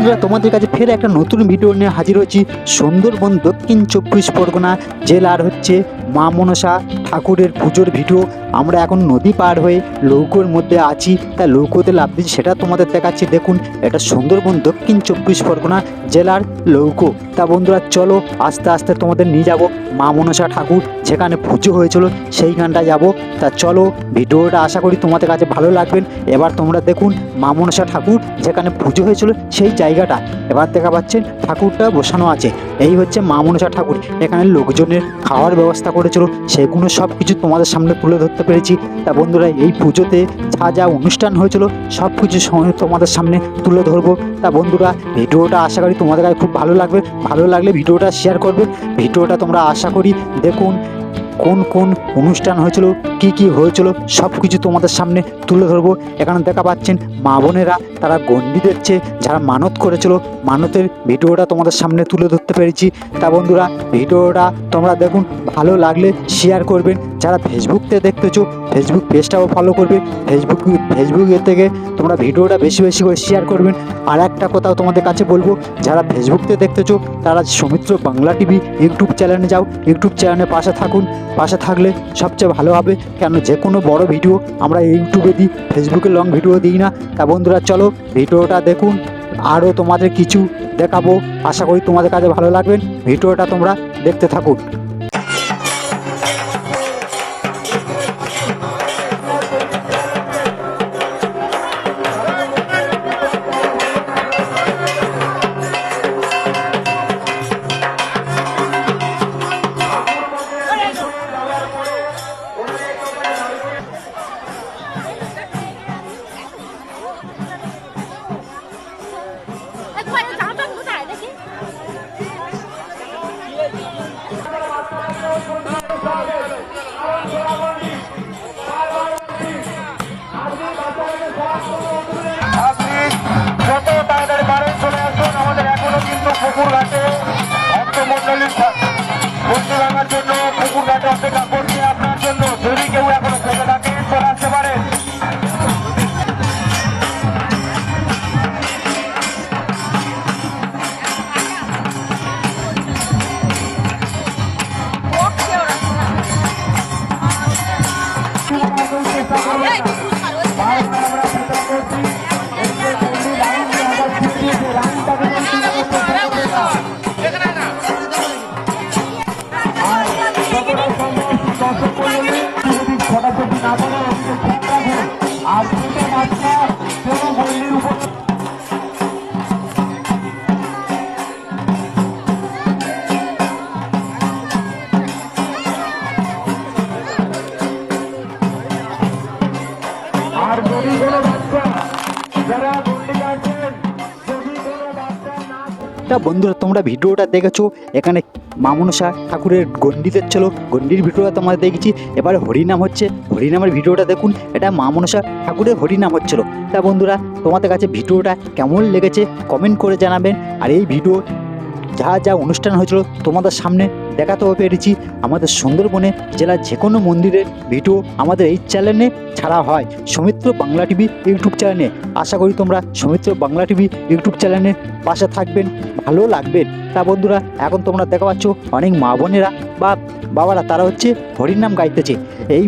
বন্ধুরা তোমাদের কাছে ফের একটা নতুন ভিডিও নিয়ে হাজির হয়েছি। সুন্দরবন দক্ষিণ 24 পরগনা জেলার মা মনসা ঠাকুরের পুজোর ভিডিও। আমরা এখন নদী পার হয়ে নৌকোর মধ্যে আছি, তাই নৌকোতে লাফ দিচ্ছি, সেটা তোমাদের দেখাচ্ছি। দেখুন, এটা সুন্দরবন দক্ষিণ 24 পরগনা জেলার নৌকো। তা বন্ধুরা চলো আস্তে আস্তে তোমাদের নিয়ে যাব মা মনসা ঠাকুর যেখানে পুজো হয়েছিল সেইখানটা যাব। তা চলো, ভিডিওটা আশা করি তোমাদের কাছে ভালো লাগবেন। এবার তোমরা দেখুন মা মনসা ঠাকুর যেখানে পুজো হয়েছিল সেই জায়গাটা। এবার দেখা পাচ্ছেন ঠাকুরটা বসানো আছে। এই হচ্ছে মা মনসা ঠাকুর। এখানে লোকজনের খাওয়ার ব্যবস্থা করেছিল, সেগুলো সব কিছু তোমাদের সামনে তুলে ধরতে পেরেছি। তা বন্ধুরা এই পুজোতে যা যা অনুষ্ঠান হয়েছিল সব কিছু তোমাদের সামনে তুলে ধরবো। তা বন্ধুরা ভিডিওটা আশা করি তোমাদের কাছে খুব ভালো লাগবে। ভালো লাগলে ভিডিওটা শেয়ার করবেন। ভিডিওটা তোমরা আশা করি দেখুন কোন কোন অনুষ্ঠান হয়েছিল, কি কি হয়েছিল সব কিছু তোমাদের সামনে তুলে ধরবো। এখানে দেখা পাচ্ছেন মা বোনেরা তারা গন্ডি দিচ্ছে, যারা মানত করেছিল মানতের ভিডিওটা তোমাদের সামনে তুলে ধরতে পেরেছি। তা বন্ধুরা ভিডিওটা তোমরা দেখুন, ভালো লাগলে শেয়ার করবেন। যারা ফেসবুকতে দেখতেছো ফেসবুক পেজটাও ফলো করবে। ফেসবুকের থেকে তোমরা ভিডিওটা বেশি বেশি করে শেয়ার করবেন। আর একটা কথাও তোমাদের কাছে বলবো, যারা ফেসবুকতে দেখতেছো তারা সৌমিত্র বাংলা টিভি ইউটিউব চ্যানেলে যাও, ইউটিউব চ্যানেলের পাশে থাকুন। পাশে থাকলে সবচেয়ে ভালো হবে, কেন যে কোনো বড় ভিডিও আমরা ইউটিউবে দিই, ফেসবুকে লং ভিডিও দিই না। তা বন্ধুরা চলো ভিডিওটা দেখুন, আরও তোমাদের কিছু দেখাবো। আশা করি তোমাদের কাছে ভালো লাগবে। ভিডিওটা তোমরা দেখতে থাকুন। পুকুর ঘাটে ভক্তমন্ডলী বসে রাখার জন্য পুকুর ঘাটে অপেক্ষা করছে আপনার জন্য। যদি কেউ এখনো থেকে থাকে চলে আসতে পারেন। তা বন্ধুরা তোমরা ভিডিওটা দেখেছো, এখানে মা মনসা ঠাকুরের গন্ডি দিচ্ছিল, গন্ডির ভিডিওটা তোমরা দেখেছি। এবারে হরিনাম হচ্ছে, হরিনামের ভিডিওটা দেখুন। এটা মা মনসা ঠাকুরের হরিনাম হচ্ছিল। তা বন্ধুরা তোমাদের কাছে ভিডিওটা কেমন লেগেছে কমেন্ট করে জানাবেন। আর এই ভিডিও যা যা অনুষ্ঠান হয়েছিল তোমাদের সামনে দেখাতেও পেরেছি। আমাদের সুন্দরবনে জেলার যে কোনো মন্দিরের ভিডিও আমাদের এই চ্যানেলে ছাড়া হয়, সৌমিত্র বাংলা টিভি ইউটিউব চ্যানেলে। আশা করি তোমরা সৌমিত্র বাংলা টিভি ইউটিউব চ্যানেলের পাশে থাকবেন, ভালো লাগবে। তা বন্ধুরা এখন তোমরা দেখা পাচ্ছ অনেক মা বোনেরা বা বাবারা তারা হরিনাম গাইতেছে। এই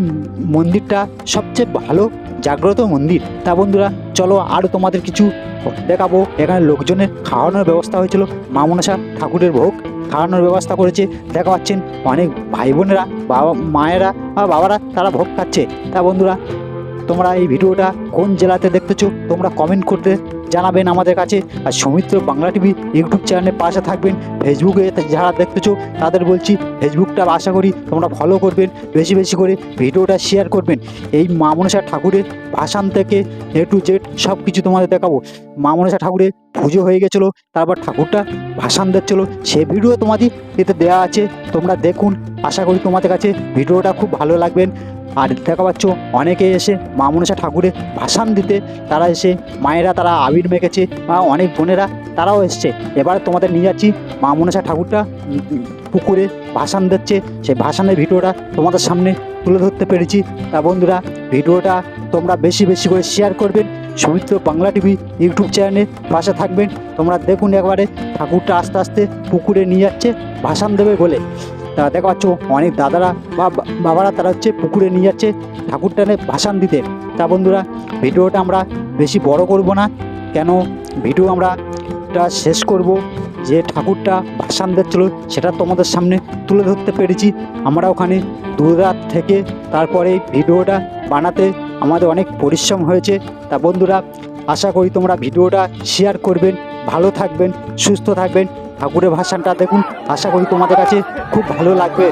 মন্দিরটা সবচেয়ে ভালো জাগ্রত মন্দির। তা বন্ধুরা চলো আরও তোমাদের কিছু দেখাবো। এখানে লোকজনের খাওয়ানোর ব্যবস্থা হয়েছিল, মা মনসা ঠাকুরের ভোগ খাওয়ানোর ব্যবস্থা করেছে। দেখা পাচ্ছেন অনেক ভাই বোনেরা, বাবা মায়েরা বা বাবারা তারা ভোগ খাচ্ছে। তা বন্ধুরা তোমরা এই ভিডিওটা কোন জেলাতে দেখতেছো তোমরা কমেন্ট করতে জানাবেন আমাদের কাছে। আর সৌমিত্র বাংলা টিভি ইউটিউব চ্যানেলের পাশে থাকবেন। ফেসবুকে যারা দেখতেছো তাদের বলছি ফেসবুকটা আশা করি তোমরা ফলো করবেন, বেশি বেশি করে ভিডিওটা শেয়ার করবেন। এই মা মনসা ঠাকুরের ভাসান থেকে A to Z সব কিছু তোমাদের দেখাবো। মা মনসা ঠাকুরের পুজো হয়ে গেছিলো, তারপর ঠাকুরটা ভাসান দিচ্ছিলো, সে ভিডিও তোমাদের এতে দেওয়া আছে, তোমরা দেখুন। আশা করি তোমাদের কাছে ভিডিওটা খুব ভালো লাগবেন। আর দেখা পাচ্ছ অনেকে এসে মা মনসা ঠাকুরের ভাসান দিতে, তারা এসে মায়েরা তারা আবির মেখেছে, অনেক বোনেরা তারাও এসছে। এবার তোমাদের নিয়ে যাচ্ছি মা মনসা ঠাকুরটা পুকুরে ভাসান দিচ্ছে, সেই ভাসানের ভিডিওটা তোমাদের সামনে তুলে ধরতে পেরেছি। তা বন্ধুরা ভিডিওটা তোমরা বেশি বেশি করে শেয়ার করবেন। সুমিত্র বাংলা টিভি ইউটিউব চ্যানেলে পাশে থাকবেন। তোমরা দেখুন একবারে ঠাকুরটা আস্তে আস্তে পুকুরে নিয়ে যাচ্ছে ভাসান দেবে বলে। তা দেখা পাচ্ছ অনেক দাদারা বা বাবারা তারা হচ্ছে পুকুরে নিয়ে যাচ্ছে ঠাকুরটানে ভাসান দিতে। তা বন্ধুরা ভিডিওটা আমরা বেশি বড় করব না, কেন ভিডিও আমরা শেষ করব, যে ঠাকুরটা ভাসান দিচ্ছিল সেটা তোমাদের সামনে তুলে ধরতে পেরেছি। আমরা ওখানে দূররাত থেকে তারপরে এই ভিডিওটা বানাতে আমাদের অনেক পরিশ্রম হয়েছে। তা বন্ধুরা আশা করি তোমরা ভিডিওটা শেয়ার করবেন, ভালো থাকবেন, সুস্থ থাকবেন। ঠাকুরের ভাসানটা দেখুন, আশা করি তোমাদের কাছে খুব ভালো লাগবে।